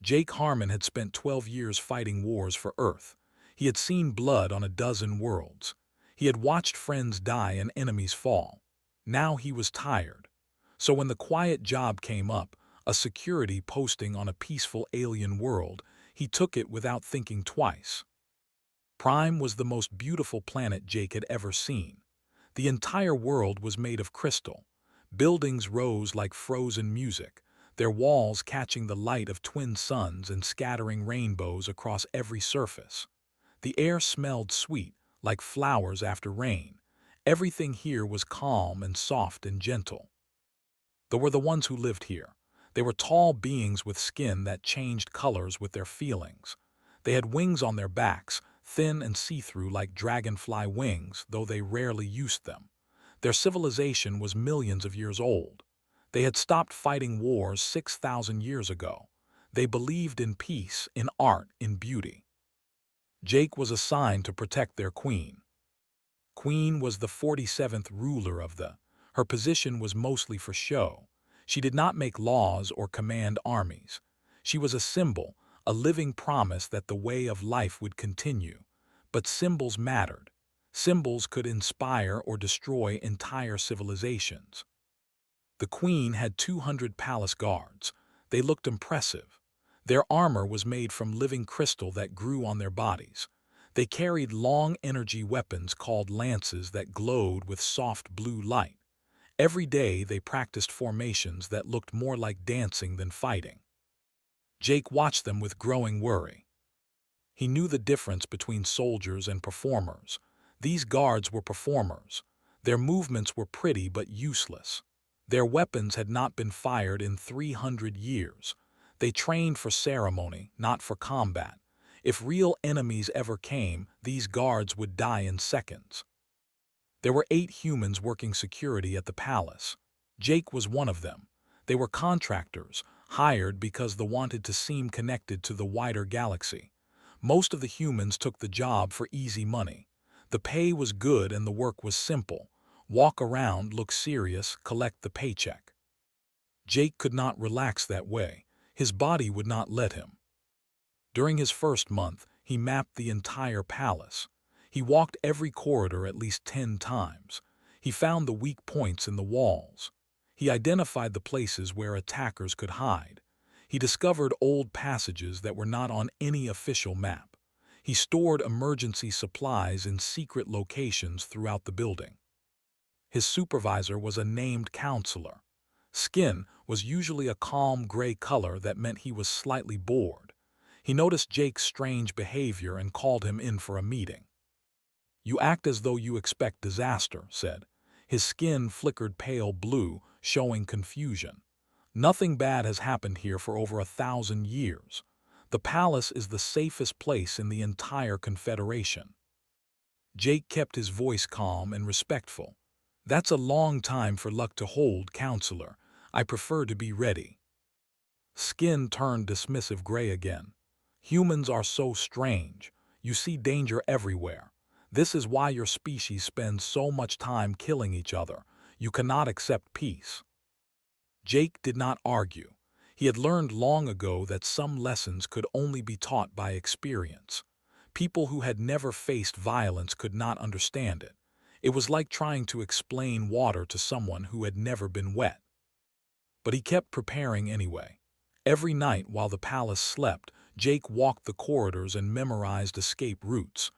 Jake Harmon had spent 12 years fighting wars for Earth. He had seen blood on a dozen worlds. He had watched friends die and enemies fall. Now he was tired. So when the quiet job came up, a security posting on a peaceful alien world, he took it without thinking twice. Prime was the most beautiful planet Jake had ever seen. The entire world was made of crystal. Buildings rose like frozen music, their walls catching the light of twin suns and scattering rainbows across every surface. The air smelled sweet, like flowers after rain. Everything here was calm and soft and gentle. There were the ones who lived here. They were tall beings with skin that changed colors with their feelings. They had wings on their backs, thin and see-through like dragonfly wings, though they rarely used them. Their civilization was millions of years old. They had stopped fighting wars 6,000 years ago. They believed in peace, in art, in beauty. Jake was assigned to protect their queen. Queen was the 47th ruler of the. Her position was mostly for show. She did not make laws or command armies. She was a symbol, a living promise that the way of life would continue. But symbols mattered. Symbols could inspire or destroy entire civilizations. The queen had 200 palace guards. They looked impressive. Their armor was made from living crystal that grew on their bodies. They carried long energy weapons called lances that glowed with soft blue light. Every day they practiced formations that looked more like dancing than fighting. Jake watched them with growing worry. He knew the difference between soldiers and performers. These guards were performers. Their movements were pretty but useless. Their weapons had not been fired in 300 years. They trained for ceremony, not for combat. If real enemies ever came, these guards would die in seconds. There were 8 humans working security at the palace. Jake was one of them. They were contractors, hired because they wanted to seem connected to the wider galaxy. Most of the humans took the job for easy money. The pay was good and the work was simple. Walk around, look serious, collect the paycheck. Jake could not relax that way. His body would not let him. During his first month, he mapped the entire palace. He walked every corridor at least 10 times. He found the weak points in the walls. He identified the places where attackers could hide. He discovered old passages that were not on any official map. He stored emergency supplies in secret locations throughout the building. His supervisor was a named counselor. Skin was usually a calm gray color that meant he was slightly bored. He noticed Jake's strange behavior and called him in for a meeting. "You act as though you expect disaster," said. His skin flickered pale blue, showing confusion. "Nothing bad has happened here for over 1,000 years. The palace is the safest place in the entire Confederation." Jake kept his voice calm and respectful. "That's a long time for luck to hold, counselor. I prefer to be ready." Skin turned dismissive gray again. "Humans are so strange. You see danger everywhere. This is why your species spends so much time killing each other. You cannot accept peace." Jake did not argue. He had learned long ago that some lessons could only be taught by experience. People who had never faced violence could not understand it. It was like trying to explain water to someone who had never been wet. But he kept preparing anyway. Every night while the palace slept, Jake walked the corridors and memorized escape routes.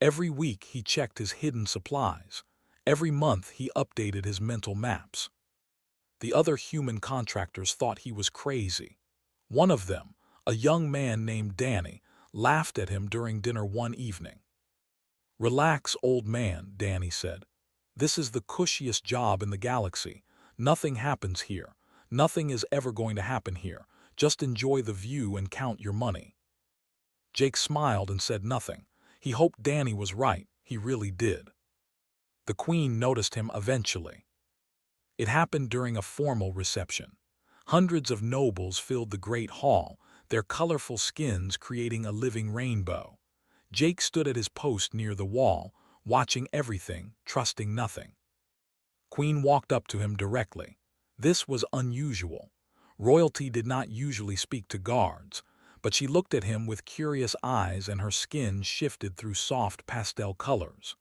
Every week he checked his hidden supplies. Every month he updated his mental maps. The other human contractors thought he was crazy. One of them, a young man named Danny, laughed at him during dinner one evening. "Relax, old man," Danny said. "This is the cushiest job in the galaxy. Nothing happens here. Nothing is ever going to happen here. Just enjoy the view and count your money." Jake smiled and said nothing. He hoped Danny was right. He really did. The queen noticed him eventually. It happened during a formal reception. Hundreds of nobles filled the great hall, their colorful skins creating a living rainbow. Jake stood at his post near the wall, watching everything, trusting nothing. Queen walked up to him directly. This was unusual. Royalty did not usually speak to guards, but she looked at him with curious eyes and her skin shifted through soft pastel colors.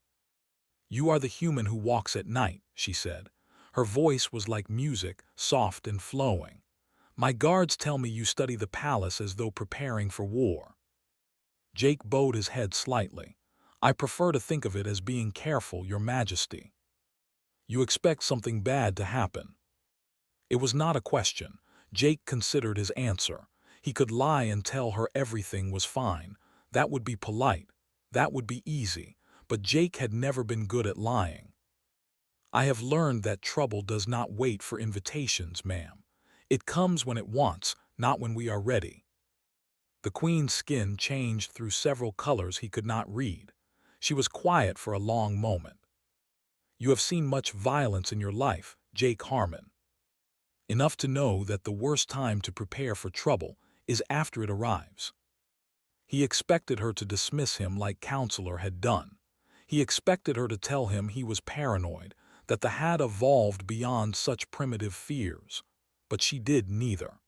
"You are the human who walks at night," she said. Her voice was like music, soft and flowing. "My guards tell me you study the palace as though preparing for war." Jake bowed his head slightly. "I prefer to think of it as being careful, Your Majesty." "You expect something bad to happen." It was not a question. Jake considered his answer. He could lie and tell her everything was fine. That would be polite. That would be easy. But Jake had never been good at lying. "I have learned that trouble does not wait for invitations, ma'am. It comes when it wants, not when we are ready." The Queen's skin changed through several colors he could not read. She was quiet for a long moment. "You have seen much violence in your life, Jake Harmon. Enough to know that the worst time to prepare for trouble is after it arrives." He expected her to dismiss him like Counselor had done. He expected her to tell him he was paranoid, that the had evolved beyond such primitive fears. But she did neither.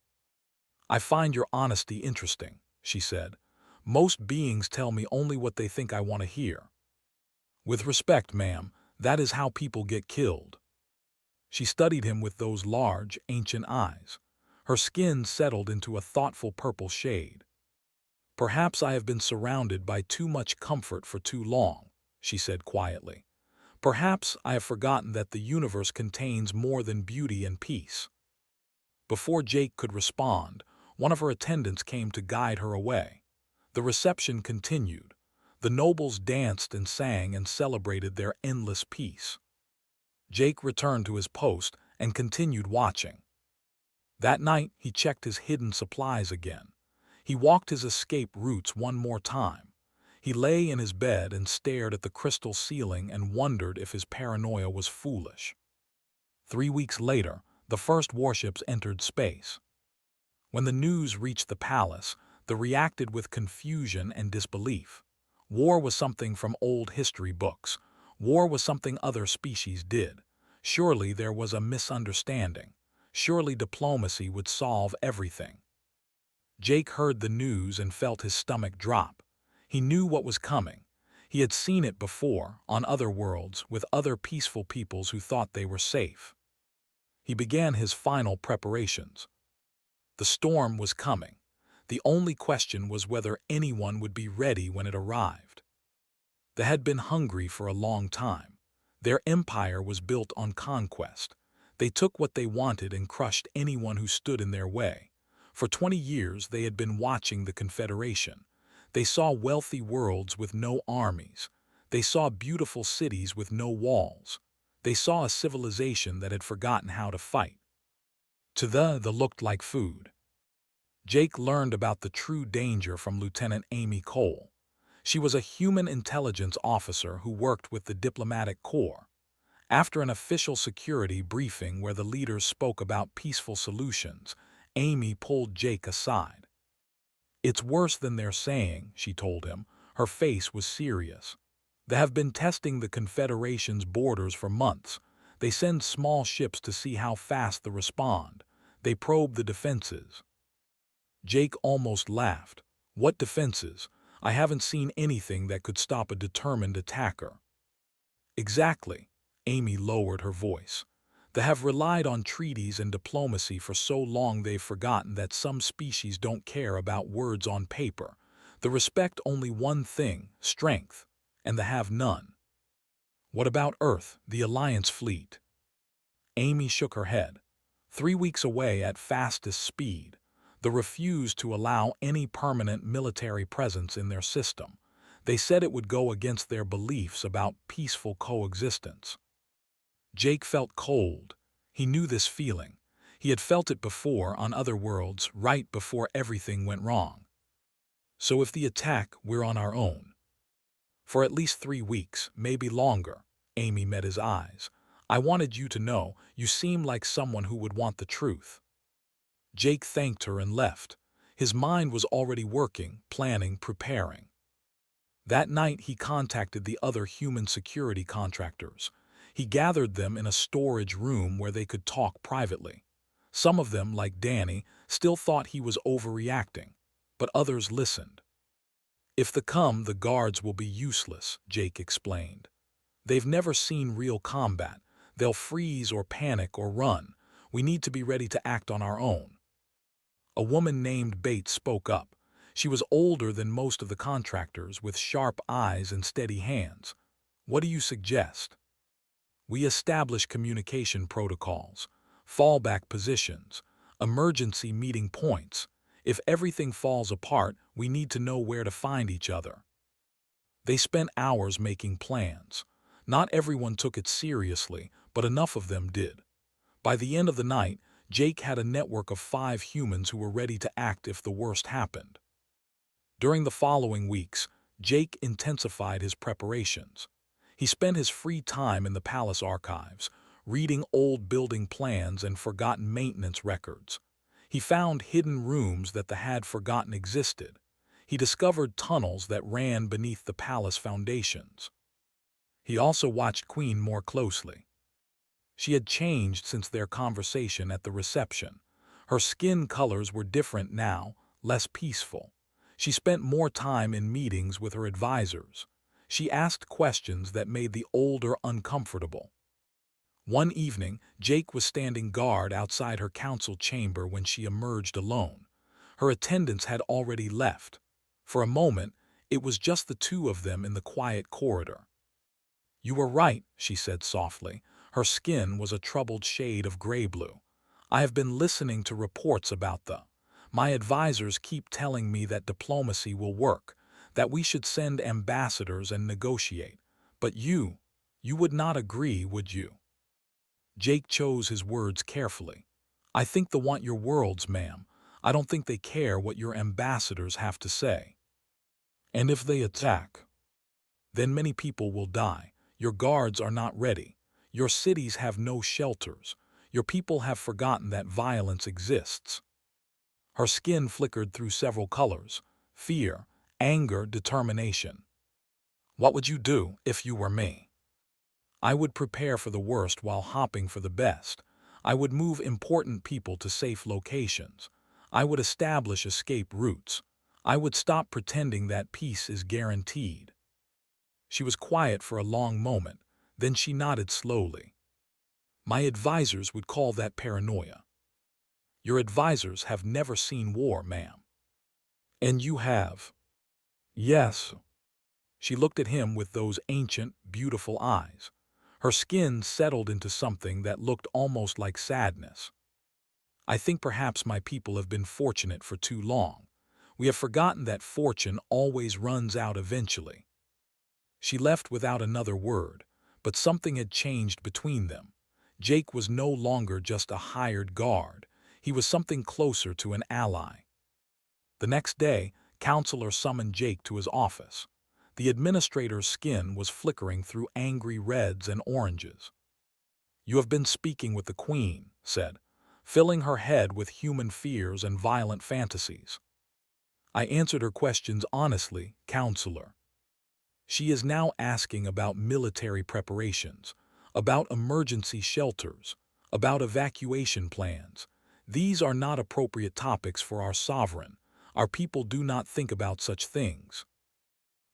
"I find your honesty interesting," she said. "Most beings tell me only what they think I want to hear." "With respect, ma'am, that is how people get killed." She studied him with those large, ancient eyes. Her skin settled into a thoughtful purple shade. "Perhaps I have been surrounded by too much comfort for too long," she said quietly. "Perhaps I have forgotten that the universe contains more than beauty and peace." Before Jake could respond, one of her attendants came to guide her away. The reception continued. The nobles danced and sang and celebrated their endless peace. Jake returned to his post and continued watching. That night, he checked his hidden supplies again. He walked his escape routes one more time. He lay in his bed and stared at the crystal ceiling and wondered if his paranoia was foolish. 3 weeks later, the first warships entered space. When the news reached the palace, they reacted with confusion and disbelief. War was something from old history books. War was something other species did. Surely there was a misunderstanding. Surely diplomacy would solve everything. Jake heard the news and felt his stomach drop. He knew what was coming. He had seen it before, on other worlds, with other peaceful peoples who thought they were safe. He began his final preparations. The storm was coming. The only question was whether anyone would be ready when it arrived. They had been hungry for a long time. Their empire was built on conquest. They took what they wanted and crushed anyone who stood in their way. For 20 years they had been watching the Confederation. They saw wealthy worlds with no armies. They saw beautiful cities with no walls. They saw a civilization that had forgotten how to fight. To the looked like food. Jake learned about the true danger from Lieutenant Amy Cole. She was a human intelligence officer who worked with the diplomatic corps. After an official security briefing where the leaders spoke about peaceful solutions, Amy pulled Jake aside. "It's worse than they're saying," she told him. Her face was serious. "They have been testing the Confederation's borders for months. They send small ships to see how fast they respond. They probe the defenses." Jake almost laughed. "What defenses? I haven't seen anything that could stop a determined attacker." "Exactly." Amy lowered her voice. "They have relied on treaties and diplomacy for so long they've forgotten that some species don't care about words on paper. They respect only one thing, strength, and they have none." "What about Earth, the Alliance fleet?" Amy shook her head. 3 weeks away at fastest speed. They refused to allow any permanent military presence in their system. They said it would go against their beliefs about peaceful coexistence. Jake felt cold. He knew this feeling. He had felt it before on other worlds, right before everything went wrong. "So if the attack, we're on our own." "For at least 3 weeks, maybe longer." Amy met his eyes. "I wanted you to know. You seem like someone who would want the truth." Jake thanked her and left. His mind was already working, planning, preparing. That night he contacted the other human security contractors. He gathered them in a storage room where they could talk privately. Some of them, like Danny, still thought he was overreacting. but others listened. If the guards will be useless, Jake explained. They've never seen real combat. They'll freeze or panic or run. We need to be ready to act on our own. A woman named Bates spoke up. She was older than most of the contractors, with sharp eyes and steady hands. What do you suggest? We establish communication protocols, fallback positions, emergency meeting points. If everything falls apart, we need to know where to find each other. They spent hours making plans. Not everyone took it seriously, but enough of them did. By the end of the night, Jake had a network of 5 humans who were ready to act if the worst happened. During the following weeks, Jake intensified his preparations. He spent his free time in the palace archives, reading old building plans and forgotten maintenance records. He found hidden rooms that the had forgotten existed. He discovered tunnels that ran beneath the palace foundations. He also watched Queen more closely. She had changed since their conversation at the reception. Her skin colors were different now, less peaceful. She spent more time in meetings with her advisors. She asked questions that made the older uncomfortable. One evening, Jake was standing guard outside her council chamber when she emerged alone. Her attendants had already left. For a moment, it was just the two of them in the quiet corridor. "You were right," she said softly. Her skin was a troubled shade of gray-blue. "I have been listening to reports about my advisors keep telling me that diplomacy will work, that we should send ambassadors and negotiate. But you would not agree, would you?" Jake chose his words carefully. "I think they want your worlds, ma'am. I don't think they care what your ambassadors have to say. And if they attack, then many people will die. Your guards are not ready. Your cities have no shelters. Your people have forgotten that violence exists." Her skin flickered through several colors: fear, anger, determination. "What would you do if you were me?" "I would prepare for the worst while hoping for the best. I would move important people to safe locations. I would establish escape routes. I would stop pretending that peace is guaranteed." She was quiet for a long moment, then she nodded slowly. "My advisors would call that paranoia." "Your advisors have never seen war, ma'am." "And you have." "Yes." She looked at him with those ancient, beautiful eyes. Her skin settled into something that looked almost like sadness. "I think perhaps my people have been fortunate for too long. We have forgotten that fortune always runs out eventually." She left without another word, but something had changed between them. Jake was no longer just a hired guard. He was something closer to an ally. The next day, Counselor summoned Jake to his office. The administrator's skin was flickering through angry reds and oranges. "You have been speaking with the Queen," said, filling her head with human fears and violent fantasies. "I answered her questions honestly, Counselor. She is now asking about military preparations, about emergency shelters, about evacuation plans. These are not appropriate topics for our sovereign. Our people do not think about such things."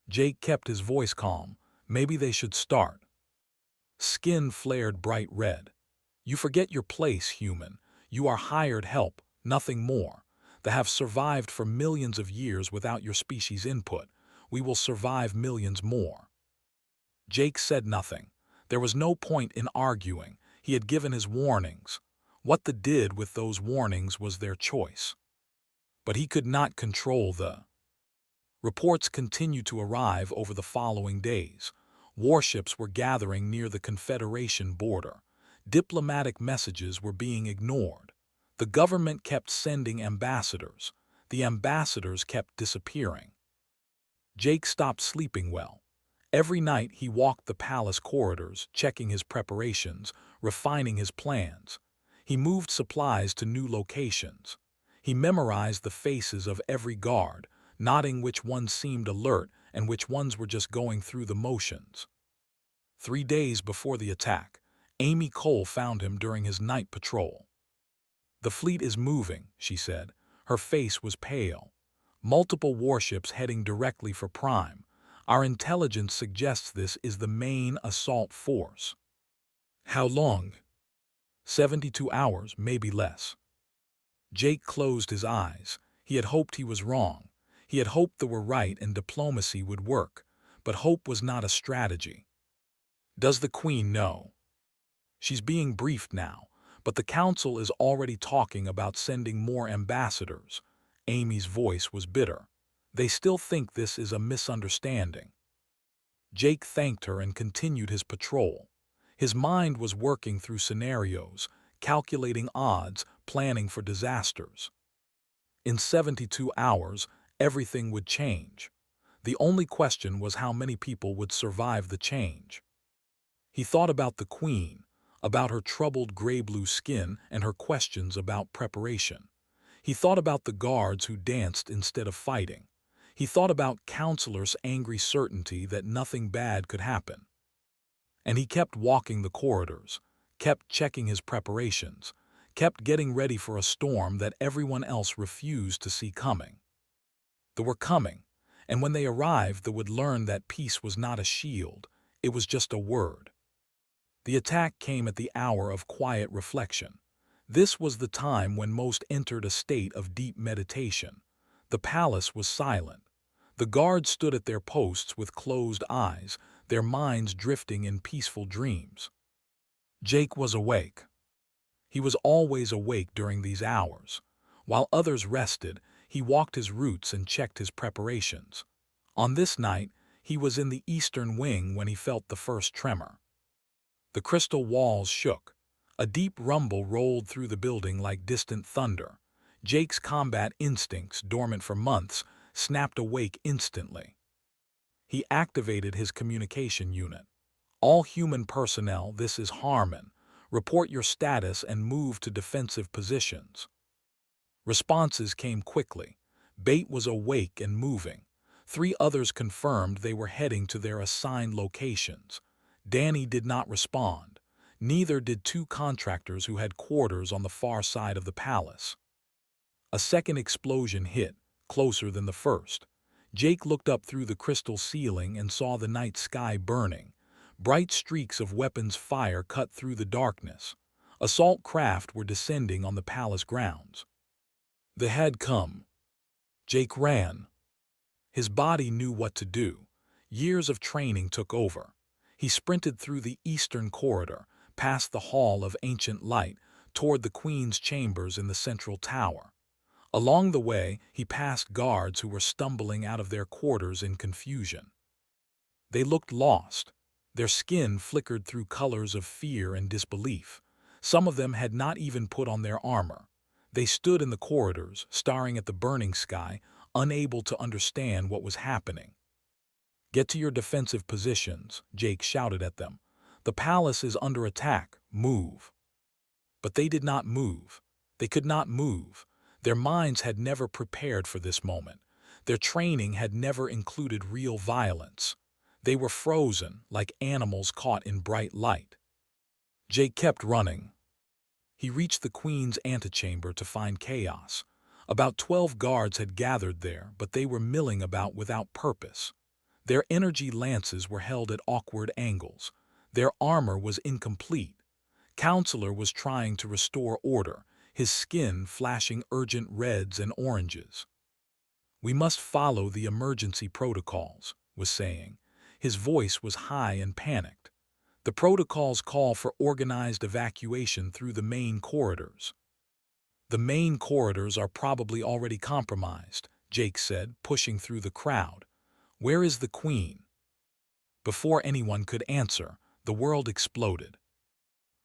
Jake kept his voice calm. "Maybe they should start." Skin flared bright red. "You forget your place, human. You are hired help, nothing more. They have survived for millions of years without your species' input. We will survive millions more." Jake said nothing. There was no point in arguing. He had given his warnings. What they did with those warnings was their choice. But he could not control the Reports continued to arrive over the following days. Warships were gathering near the Confederation border. Diplomatic messages were being ignored. The government kept sending ambassadors. The ambassadors kept disappearing. Jake stopped sleeping well. Every night he walked the palace corridors, checking his preparations, refining his plans. He moved supplies to new locations. He memorized the faces of every guard, noting which ones seemed alert and which ones were just going through the motions. 3 days before the attack, Amy Cole found him during his night patrol. "The fleet is moving," she said. Her face was pale. multiple warships heading directly for Prime. Our intelligence suggests this is the main assault force. How long? 72 hours, maybe less. Jake closed his eyes. He had hoped he was wrong. He had hoped they were right and diplomacy would work. But hope was not a strategy. Does the Queen know? She's being briefed now, but the Council is already talking about sending more ambassadors. Amy's voice was bitter. They still think this is a misunderstanding. Jake thanked her and continued his patrol. His mind was working through scenarios, calculating odds, planning for disasters. In 72 hours, everything would change. The only question was how many people would survive the change. He thought about the Queen, about her troubled gray-blue skin and her questions about preparation. He thought about the guards who danced instead of fighting. He thought about Counselor's angry certainty that nothing bad could happen. And he kept walking the corridors, kept checking his preparations, kept getting ready for a storm that everyone else refused to see coming. They were coming, and when they arrived they would learn that peace was not a shield, it was just a word. The attack came at the hour of quiet reflection. This was the time when most entered a state of deep meditation. The palace was silent. The guards stood at their posts with closed eyes, their minds drifting in peaceful dreams. Jake was awake. He was always awake during these hours. While others rested, he walked his routes and checked his preparations. On this night, he was in the eastern wing when he felt the first tremor. The crystal walls shook. A deep rumble rolled through the building like distant thunder. Jake's combat instincts, dormant for months, snapped awake instantly. He activated his communication unit. All human personnel, this is Harmon. Report your status and move to defensive positions. Responses came quickly. Bait was awake and moving. 3 others confirmed they were heading to their assigned locations. Danny did not respond. Neither did 2 contractors who had quarters on the far side of the palace. A second explosion hit, closer than the first. Jake looked up through the crystal ceiling and saw the night sky burning. Bright streaks of weapons fire cut through the darkness. Assault craft were descending on the palace grounds. They had come. Jake ran. His body knew what to do. Years of training took over. He sprinted through the eastern corridor, past the Hall of Ancient Light, toward the Queen's chambers in the central tower. Along the way, he passed guards who were stumbling out of their quarters in confusion. They looked lost. Their skin flickered through colors of fear and disbelief. Some of them had not even put on their armor. They stood in the corridors, staring at the burning sky, unable to understand what was happening. "Get to your defensive positions," Jake shouted at them. "The palace is under attack. Move." But they did not move. They could not move. Their minds had never prepared for this moment. Their training had never included real violence. They were frozen, like animals caught in bright light. Jake kept running. He reached the Queen's antechamber to find chaos. About 12 guards had gathered there, but they were milling about without purpose. Their energy lances were held at awkward angles. Their armor was incomplete. Counselor was trying to restore order, his skin flashing urgent reds and oranges. "We must follow the emergency protocols," was saying. His voice was high and panicked. "The protocols call for organized evacuation through the main corridors." "The main corridors are probably already compromised," Jake said, pushing through the crowd. "Where is the Queen?" Before anyone could answer, the world exploded.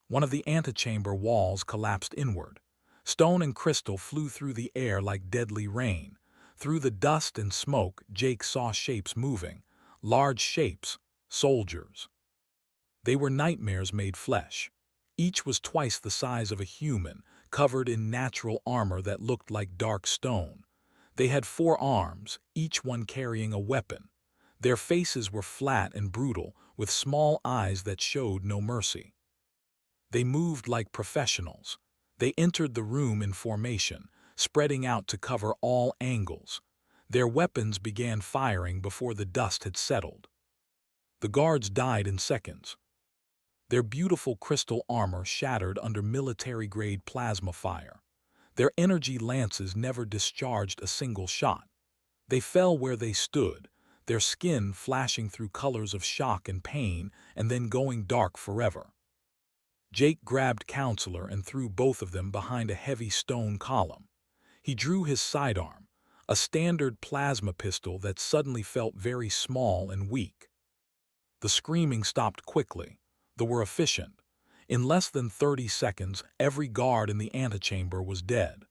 One of the antechamber walls collapsed inward. Stone and crystal flew through the air like deadly rain. Through the dust and smoke, Jake saw shapes moving. Large shapes, soldiers. They were nightmares made flesh. Each was twice the size of a human, covered in natural armor that looked like dark stone. They had 4 arms, each one carrying a weapon. Their faces were flat and brutal, with small eyes that showed no mercy. They moved like professionals. They entered the room in formation, spreading out to cover all angles. Their weapons began firing before the dust had settled. The guards died in seconds. Their beautiful crystal armor shattered under military-grade plasma fire. Their energy lances never discharged a single shot. They fell where they stood, their skin flashing through colors of shock and pain and then going dark forever. Jake grabbed Counselor and threw both of them behind a heavy stone column. He drew his sidearm, a standard plasma pistol that suddenly felt very small and weak. The screaming stopped quickly. They were efficient. In less than 30 seconds, every guard in the antechamber was dead.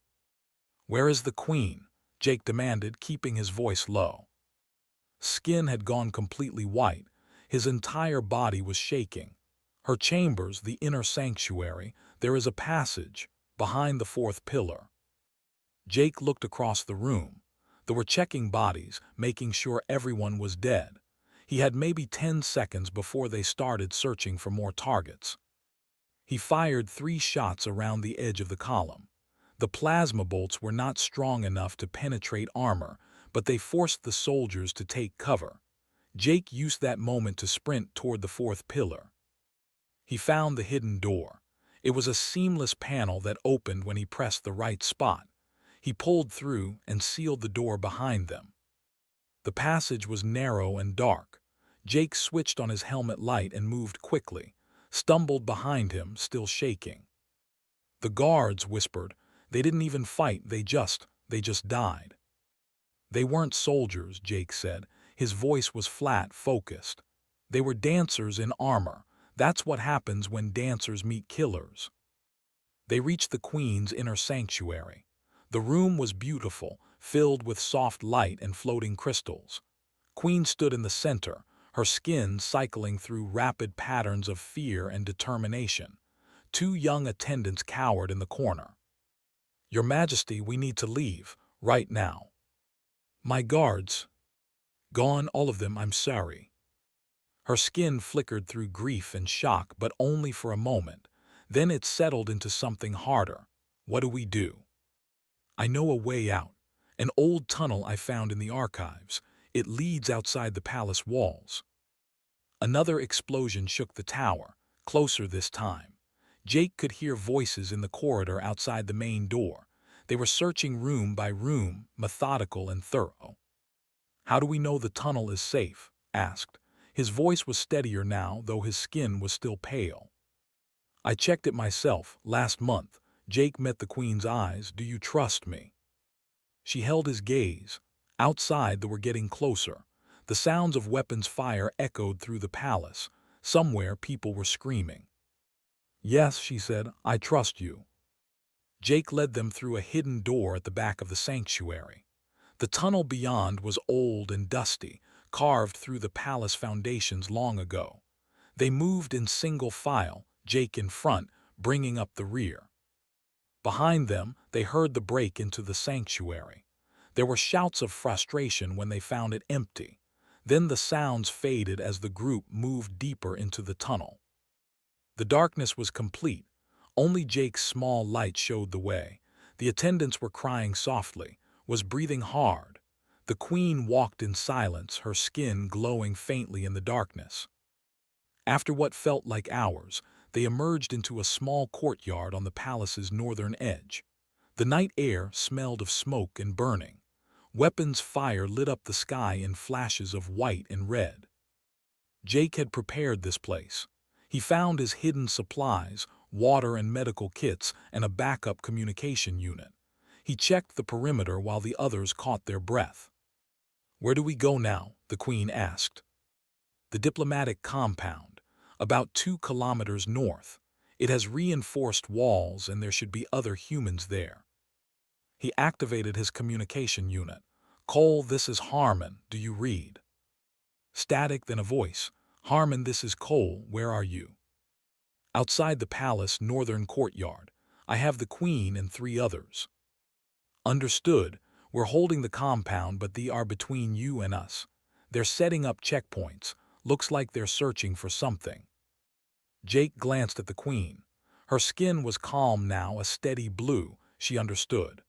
"Where is the Queen?" Jake demanded, keeping his voice low. Skin had gone completely white. His entire body was shaking. "Her chambers, the inner sanctuary, there is a passage, behind the fourth pillar." Jake looked across the room. They were checking bodies, making sure everyone was dead. He had maybe 10 seconds before they started searching for more targets. He fired 3 shots around the edge of the column. The plasma bolts were not strong enough to penetrate armor, but they forced the soldiers to take cover. Jake used that moment to sprint toward the fourth pillar. He found the hidden door. It was a seamless panel that opened when he pressed the right spot. He pulled through and sealed the door behind them. The passage was narrow and dark. Jake switched on his helmet light and moved quickly, stumbled behind him, still shaking. The guards whispered. They didn't even fight, they just died. "They weren't soldiers," Jake said. His voice was flat, focused. "They were dancers in armor. That's what happens when dancers meet killers." They reached the Queen's inner sanctuary. The room was beautiful, filled with soft light and floating crystals. Queen stood in the center, her skin cycling through rapid patterns of fear and determination. 2 young attendants cowered in the corner. "Your Majesty, we need to leave, right now." "My guards." "Gone, all of them, I'm sorry." Her skin flickered through grief and shock, but only for a moment. Then it settled into something harder. "What do we do?" "I know a way out. An old tunnel I found in the archives. It leads outside the palace walls." Another explosion shook the tower, closer this time. Jake could hear voices in the corridor outside the main door. They were searching room by room, methodical and thorough. "How do we know the tunnel is safe?" asked. His voice was steadier now, though his skin was still pale. "I checked it myself, last month." Jake met the Queen's eyes. "Do you trust me?" She held his gaze. Outside, they were getting closer. The sounds of weapons fire echoed through the palace. Somewhere, people were screaming. "Yes," she said, "I trust you." Jake led them through a hidden door at the back of the sanctuary. The tunnel beyond was old and dusty, carved through the palace foundations long ago. They moved in single file, Jake in front, bringing up the rear. Behind them, they heard the break into the sanctuary. There were shouts of frustration when they found it empty. Then the sounds faded as the group moved deeper into the tunnel. The darkness was complete. Only Jake's small light showed the way. The attendants were crying softly, was breathing hard. The Queen walked in silence, her skin glowing faintly in the darkness. After what felt like hours, they emerged into a small courtyard on the palace's northern edge. The night air smelled of smoke and burning. Weapons fire lit up the sky in flashes of white and red. Jake had prepared this place. He found his hidden supplies, water and medical kits, and a backup communication unit. He checked the perimeter while the others caught their breath. "Where do we go now?" the Queen asked. "The diplomatic compound, about 2 kilometers north. It has reinforced walls and there should be other humans there." He activated his communication unit. "Cole, this is Harmon. Do you read?" Static, then a voice. "Harmon, this is Cole. Where are you?" "Outside the palace, northern courtyard. I have the Queen and 3 others." "Understood. We're holding the compound, but they are between you and us. They're setting up checkpoints. Looks like they're searching for something." Jake glanced at the Queen. Her skin was calm now, a steady blue. She understood.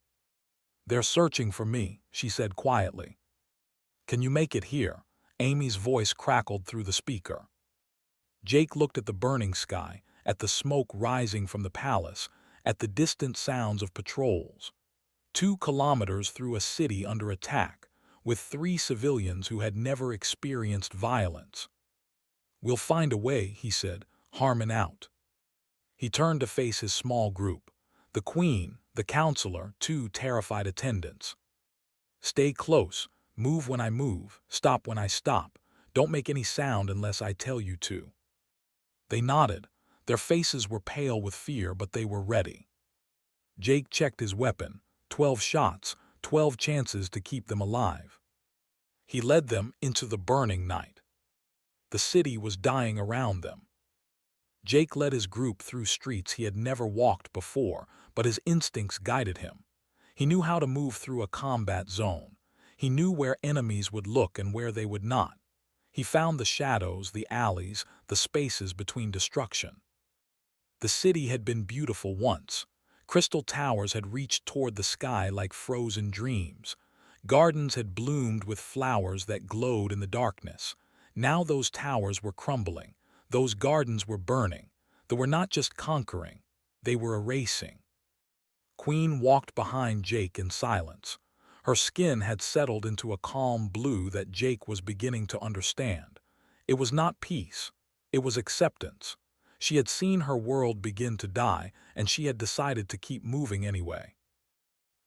"They're searching for me," she said quietly. "Can you make it here?" Amy's voice crackled through the speaker. Jake looked at the burning sky, at the smoke rising from the palace, at the distant sounds of patrols. 2 kilometers through a city under attack, with 3 civilians who had never experienced violence. "We'll find a way," he said, "Harmon out." He turned to face his small group. The Queen, the Counselor, 2 terrified attendants. "Stay close, move when I move, stop when I stop. Don't make any sound unless I tell you to." They nodded. Their faces were pale with fear, but they were ready. Jake checked his weapon. 12 shots, 12 chances to keep them alive. He led them into the burning night. The city was dying around them. Jake led his group through streets he had never walked before, but his instincts guided him. He knew how to move through a combat zone. He knew where enemies would look and where they would not. He found the shadows, the alleys, the spaces between destruction. The city had been beautiful once. Crystal towers had reached toward the sky like frozen dreams. Gardens had bloomed with flowers that glowed in the darkness. Now those towers were crumbling. Those gardens were burning. They were not just conquering, they were erasing. Queen walked behind Jake in silence. Her skin had settled into a calm blue that Jake was beginning to understand. It was not peace, it was acceptance. She had seen her world begin to die, and she had decided to keep moving anyway.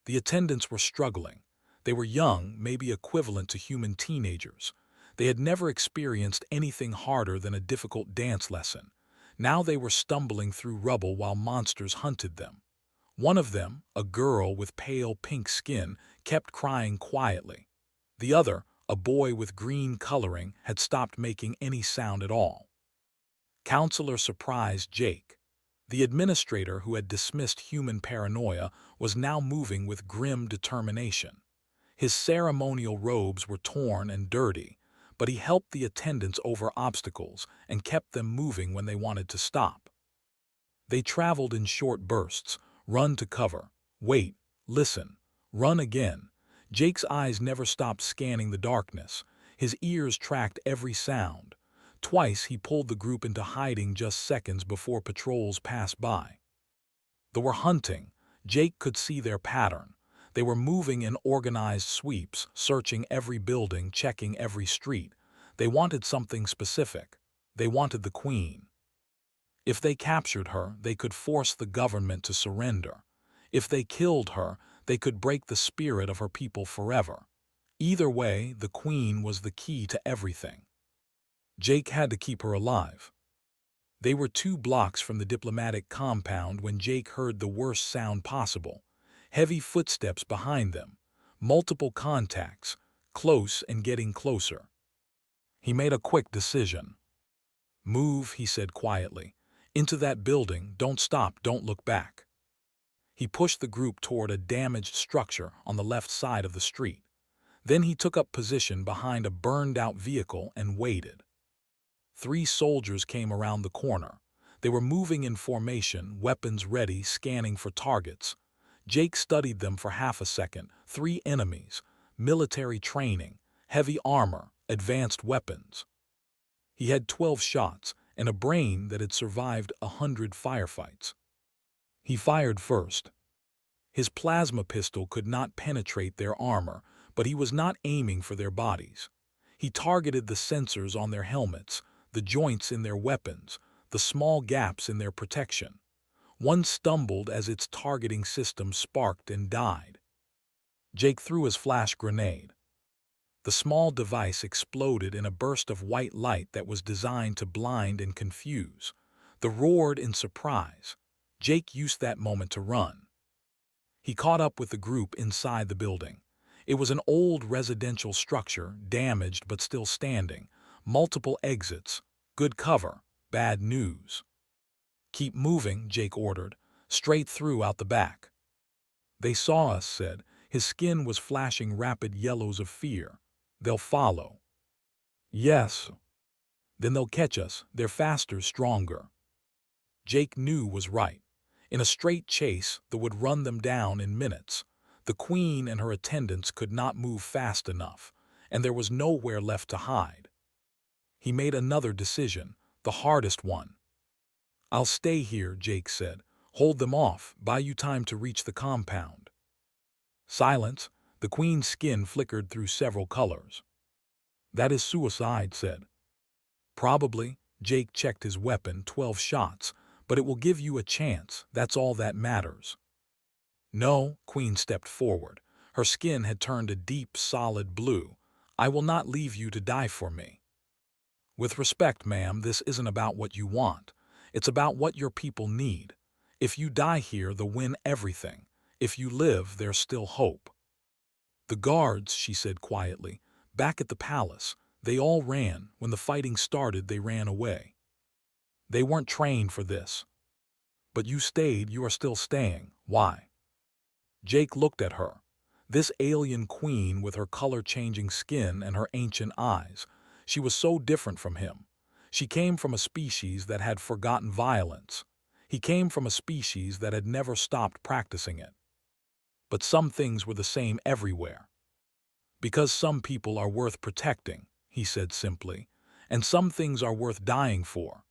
The attendants were struggling. They were young, maybe equivalent to human teenagers. They had never experienced anything harder than a difficult dance lesson. Now they were stumbling through rubble while monsters hunted them. One of them, a girl with pale pink skin, kept crying quietly. The other, a boy with green coloring, had stopped making any sound at all. Counselor surprised Jake. The administrator who had dismissed human paranoia was now moving with grim determination. His ceremonial robes were torn and dirty, but he helped the attendants over obstacles and kept them moving when they wanted to stop. They traveled in short bursts, run to cover, wait, listen, run again. Jake's eyes never stopped scanning the darkness. His ears tracked every sound. Twice he pulled the group into hiding just seconds before patrols passed by. They were hunting. Jake could see their pattern. They were moving in organized sweeps, searching every building, checking every street. They wanted something specific. They wanted the Queen. If they captured her, they could force the government to surrender. If they killed her, they could break the spirit of her people forever. Either way, the Queen was the key to everything. Jake had to keep her alive. They were 2 blocks from the diplomatic compound when Jake heard the worst sound possible. Heavy footsteps behind them. Multiple contacts, close and getting closer. He made a quick decision. "Move," he said quietly. "Into that building, don't stop, don't look back." He pushed the group toward a damaged structure on the left side of the street. Then he took up position behind a burned-out vehicle and waited. 3 soldiers came around the corner. They were moving in formation, weapons ready, scanning for targets. Jake studied them for half a second. 3 enemies, military training, heavy armor, advanced weapons. He had 12 shots and a brain that had survived 100 firefights. He fired first. His plasma pistol could not penetrate their armor, but he was not aiming for their bodies. He targeted the sensors on their helmets, the joints in their weapons, the small gaps in their protection. One stumbled as its targeting system sparked and died. Jake threw his flash grenade. The small device exploded in a burst of white light that was designed to blind and confuse. They roared in surprise. Jake used that moment to run. He caught up with the group inside the building. It was an old residential structure, damaged but still standing. Multiple exits, good cover, bad news. "Keep moving," Jake ordered, "straight through out the back." "They saw us," said. His skin was flashing rapid yellows of fear. "They'll follow." "Yes." "Then they'll catch us. They're faster, stronger." Jake knew was right. In a straight chase, they would run them down in minutes. The Queen and her attendants could not move fast enough, and there was nowhere left to hide. He made another decision, the hardest one. "I'll stay here," Jake said. "Hold them off, buy you time to reach the compound." Silence. The queen's skin flickered through several colors. "That is suicide," said. "Probably." Jake checked his weapon, 12 shots, "but it will give you a chance, that's all that matters." "No," Queen stepped forward. Her skin had turned a deep, solid blue. "I will not leave you to die for me." "With respect, ma'am, this isn't about what you want. It's about what your people need. If you die here, they'll win everything. If you live, there's still hope." "The guards," she said quietly, "back at the palace. They all ran. When the fighting started, they ran away. They weren't trained for this. But you stayed, you are still staying. Why?" Jake looked at her. This alien queen with her color-changing skin and her ancient eyes. She was so different from him. She came from a species that had forgotten violence. He came from a species that had never stopped practicing it. But some things were the same everywhere. "Because some people are worth protecting," he said simply, "and some things are worth dying for."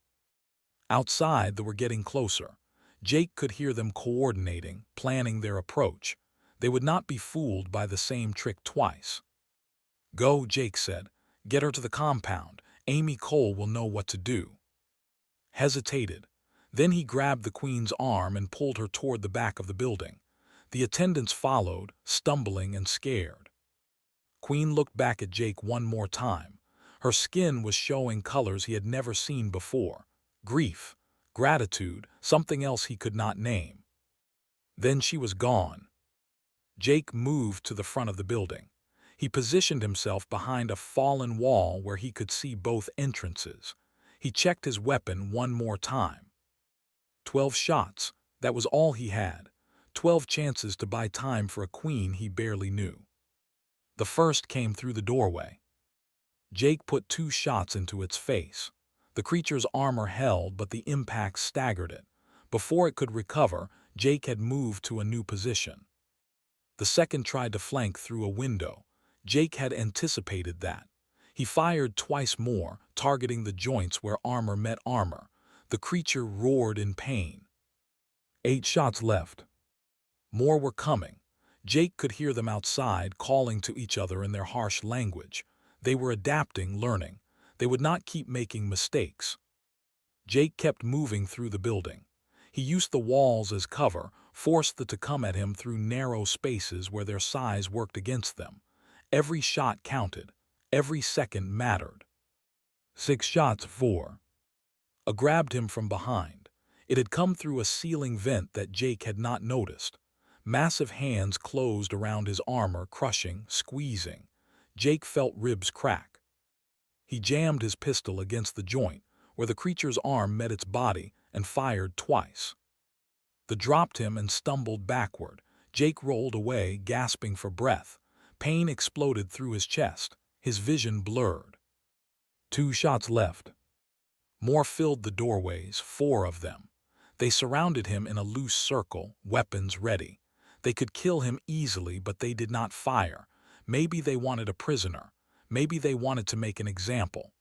Outside, they were getting closer. Jake could hear them coordinating, planning their approach. They would not be fooled by the same trick twice. "Go," Jake said. "Get her to the compound. Amy Cole will know what to do." Hesitated. Then he grabbed the queen's arm and pulled her toward the back of the building. The attendants followed, stumbling and scared. Queen looked back at Jake one more time. Her skin was showing colors he had never seen before. Grief, gratitude, something else he could not name. Then she was gone. Jake moved to the front of the building. He positioned himself behind a fallen wall where he could see both entrances. He checked his weapon one more time. 12 shots, that was all he had. 12 chances to buy time for a queen he barely knew. The first came through the doorway. Jake put 2 shots into its face. The creature's armor held, but the impact staggered it. Before it could recover, Jake had moved to a new position. The second tried to flank through a window. Jake had anticipated that. He fired twice more, targeting the joints where armor met armor. The creature roared in pain. 8 shots left. More were coming. Jake could hear them outside, calling to each other in their harsh language. They were adapting, learning. They would not keep making mistakes. Jake kept moving through the building. He used the walls as cover, forced them to come at him through narrow spaces where their size worked against them. Every shot counted. Every second mattered. 6 shots, 4. A grabbed him from behind. It had come through a ceiling vent that Jake had not noticed. Massive hands closed around his armor, crushing, squeezing. Jake felt ribs crack. He jammed his pistol against the joint, where the creature's arm met its body, and fired twice. The dropped him and stumbled backward. Jake rolled away, gasping for breath. Pain exploded through his chest. His vision blurred. 2 shots left. More filled the doorways, 4 of them. They surrounded him in a loose circle, weapons ready. They could kill him easily, but they did not fire. Maybe they wanted a prisoner. Maybe they wanted to make an example.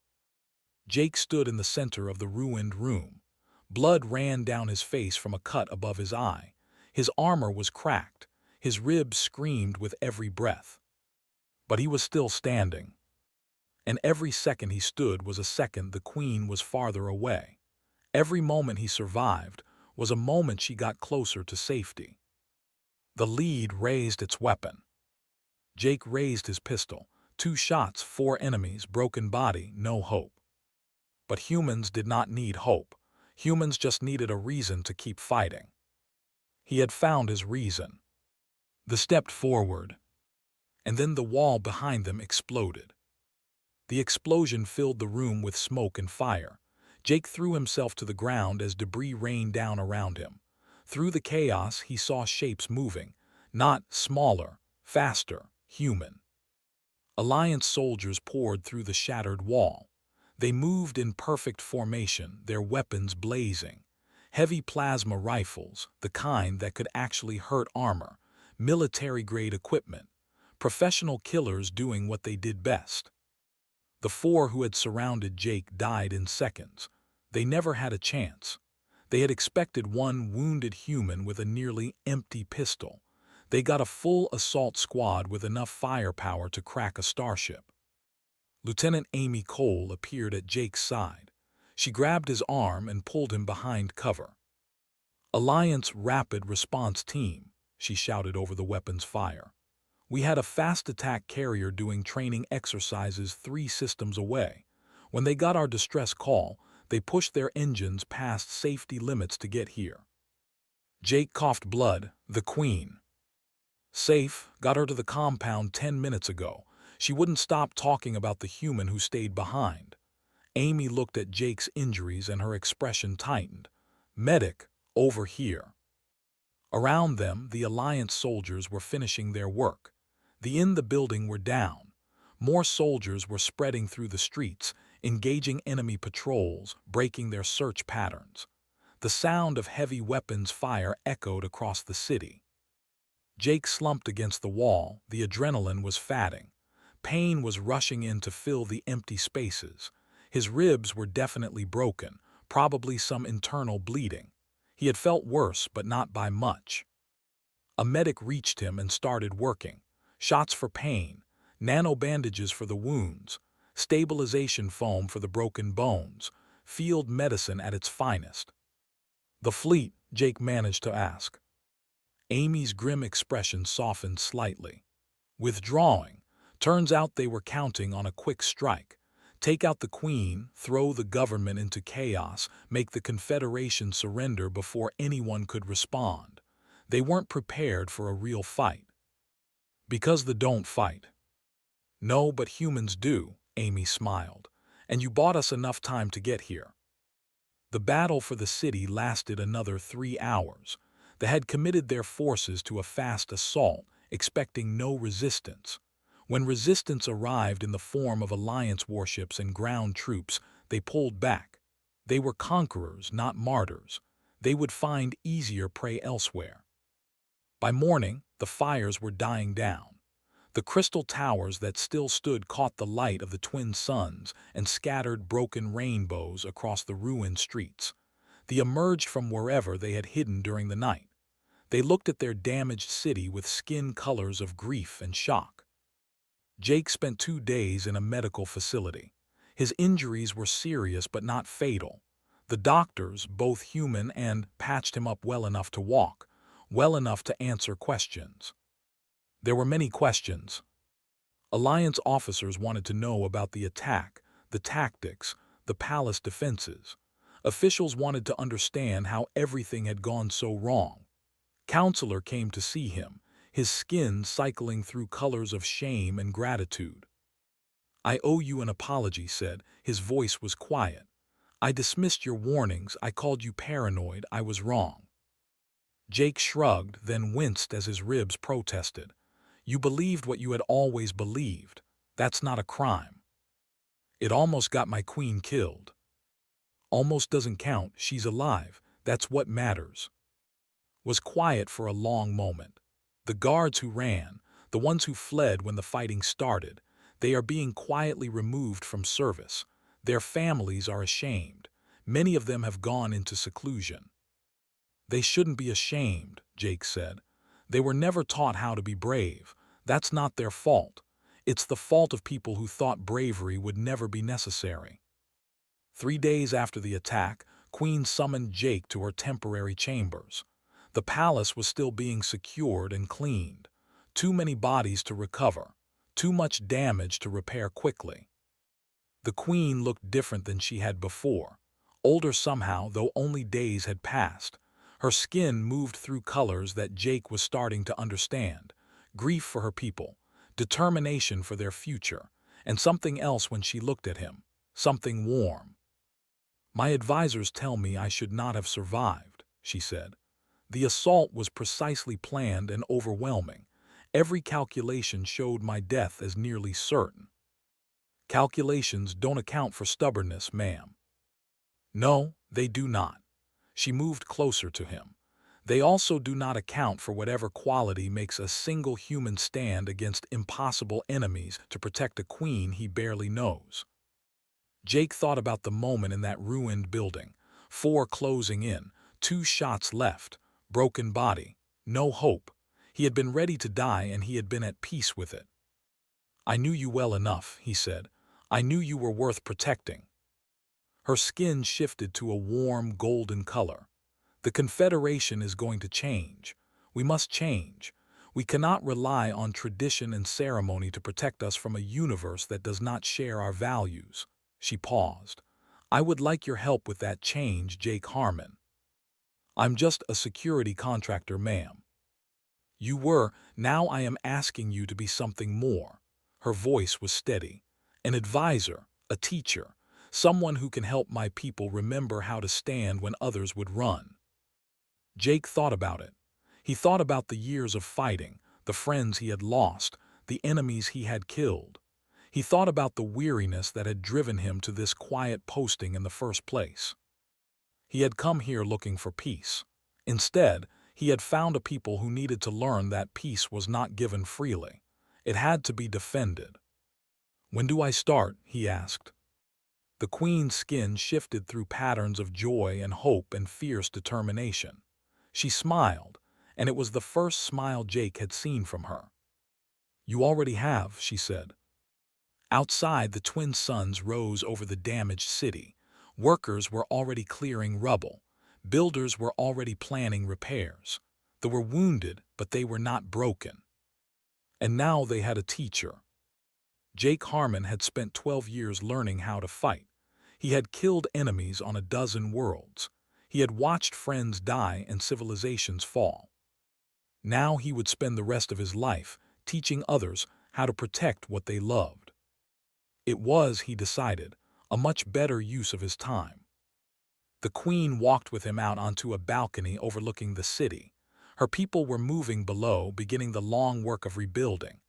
Jake stood in the center of the ruined room. Blood ran down his face from a cut above his eye. His armor was cracked. His ribs screamed with every breath. But he was still standing. And every second he stood was a second the queen was farther away. Every moment he survived was a moment she got closer to safety. The lead raised its weapon. Jake raised his pistol. 2 shots, 4 enemies, broken body, no hope. But humans did not need hope. Humans just needed a reason to keep fighting. He had found his reason. They stepped forward, and then the wall behind them exploded. The explosion filled the room with smoke and fire. Jake threw himself to the ground as debris rained down around him. Through the chaos, he saw shapes moving, not smaller, faster, human. Alliance soldiers poured through the shattered wall. They moved in perfect formation, their weapons blazing. Heavy plasma rifles, the kind that could actually hurt armor, military-grade equipment. Professional killers doing what they did best. The four who had surrounded Jake died in seconds. They never had a chance. They had expected one wounded human with a nearly empty pistol. They got a full assault squad with enough firepower to crack a starship. Lieutenant Amy Cole appeared at Jake's side. She grabbed his arm and pulled him behind cover. "Alliance Rapid Response Team," she shouted over the weapon's fire. "We had a fast attack carrier doing training exercises 3 systems away. When they got our distress call, they pushed their engines past safety limits to get here." Jake coughed blood. "The Queen." "Safe, got her to the compound 10 minutes ago. She wouldn't stop talking about the human who stayed behind." Amy looked at Jake's injuries and her expression tightened. "Medic, over here." Around them, the Alliance soldiers were finishing their work. The in the building were down. More soldiers were spreading through the streets, engaging enemy patrols, breaking their search patterns. The sound of heavy weapons fire echoed across the city. Jake slumped against the wall. The adrenaline was fatting. Pain was rushing in to fill the empty spaces. His ribs were definitely broken, probably some internal bleeding. He had felt worse, but not by much. A medic reached him and started working. Shots for pain, nano-bandages for the wounds, stabilization foam for the broken bones, field medicine at its finest. "The fleet?" Jake managed to ask. Amy's grim expression softened slightly. "Withdrawing. Turns out they were counting on a quick strike. Take out the Queen, throw the government into chaos, make the Confederation surrender before anyone could respond. They weren't prepared for a real fight." "Because they don't fight." "No, but humans do," Amy smiled. "And you bought us enough time to get here." The battle for the city lasted another 3 hours. They had committed their forces to a fast assault, expecting no resistance. When resistance arrived in the form of Alliance warships and ground troops, they pulled back. They were conquerors, not martyrs. They would find easier prey elsewhere. By morning, the fires were dying down. The crystal towers that still stood caught the light of the twin suns and scattered broken rainbows across the ruined streets. They emerged from wherever they had hidden during the night. They looked at their damaged city with skin colors of grief and shock. Jake spent 2 days in a medical facility. His injuries were serious but not fatal. The doctors, both human and, patched him up well enough to walk, well enough to answer questions. There were many questions. Alliance officers wanted to know about the attack, the tactics, the palace defenses. Officials wanted to understand how everything had gone so wrong. Counselor came to see him, his skin cycling through colors of shame and gratitude. "I owe you an apology," said. His voice was quiet. "I dismissed your warnings. I called you paranoid. I was wrong." Jake shrugged, then winced as his ribs protested. "You believed what you had always believed. That's not a crime." "It almost got my queen killed." "Almost doesn't count. She's alive. That's what matters." Was quiet for a long moment. The guards who ran, the ones who fled when the fighting started, they are being quietly removed from service. Their families are ashamed. Many of them have gone into seclusion. "They shouldn't be ashamed," Jake said. "They were never taught how to be brave. That's not their fault. It's the fault of people who thought bravery would never be necessary." 3 days after the attack, Queen summoned Jake to her temporary chambers. The palace was still being secured and cleaned. Too many bodies to recover. Too much damage to repair quickly. The Queen looked different than she had before. Older somehow, though only days had passed. Her skin moved through colors that Jake was starting to understand. Grief for her people, determination for their future, and something else when she looked at him. Something warm. "My advisors tell me I should not have survived," she said. "The assault was precisely planned and overwhelming. Every calculation showed my death as nearly certain." "Calculations don't account for stubbornness, ma'am." "No, they do not." She moved closer to him. They also do not account for whatever quality makes a single human stand against impossible enemies to protect a queen he barely knows. Jake thought about the moment in that ruined building. 4 closing in, 2 shots left, broken body, no hope. He had been ready to die and he had been at peace with it. "I knew you well enough," he said. "I knew you were worth protecting." Her skin shifted to a warm golden color. "The Confederation is going to change. We must change. We cannot rely on tradition and ceremony to protect us from a universe that does not share our values." She paused. "I would like your help with that change, Jake Harmon." "I'm just a security contractor, ma'am." "You were. Now I am asking you to be something more." Her voice was steady. "An advisor, a teacher, someone who can help my people remember how to stand when others would run." Jake thought about it. He thought about the years of fighting, the friends he had lost, the enemies he had killed. He thought about the weariness that had driven him to this quiet posting in the first place. He had come here looking for peace. Instead, he had found a people who needed to learn that peace was not given freely. It had to be defended. "When do I start?" he asked. The queen's skin shifted through patterns of joy and hope and fierce determination. She smiled, and it was the first smile Jake had seen from her. "You already have," she said. Outside, the twin suns rose over the damaged city. Workers were already clearing rubble. Builders were already planning repairs. They were wounded, but they were not broken. And now they had a teacher. Jake Harmon had spent 12 years learning how to fight. He had killed enemies on a dozen worlds. He had watched friends die and civilizations fall. Now he would spend the rest of his life teaching others how to protect what they loved. It was, he decided, a much better use of his time. The queen walked with him out onto a balcony overlooking the city. Her people were moving below, beginning the long work of rebuilding.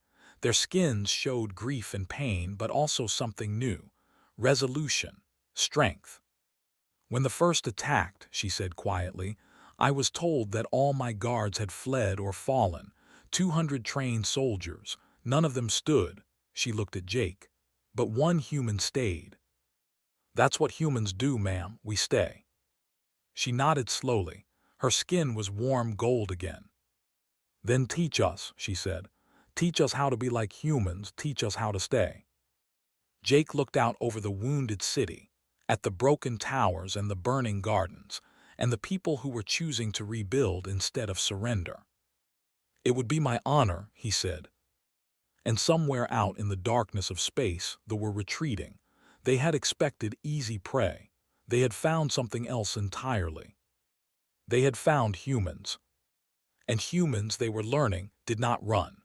Their skins showed grief and pain, but also something new: resolution, strength. "When the first attacked," she said quietly, "I was told that all my guards had fled or fallen. 200 trained soldiers. None of them stood." She looked at Jake. "But one human stayed." "That's what humans do, ma'am. We stay." She nodded slowly. Her skin was warm gold again. "Then teach us," she said. "Teach us how to be like humans. Teach us how to stay." Jake looked out over the wounded city, at the broken towers and the burning gardens, and the people who were choosing to rebuild instead of surrender. "It would be my honor," he said. And somewhere out in the darkness of space, they were retreating. They had expected easy prey. They had found something else entirely. They had found humans. And humans, they were learning, did not run.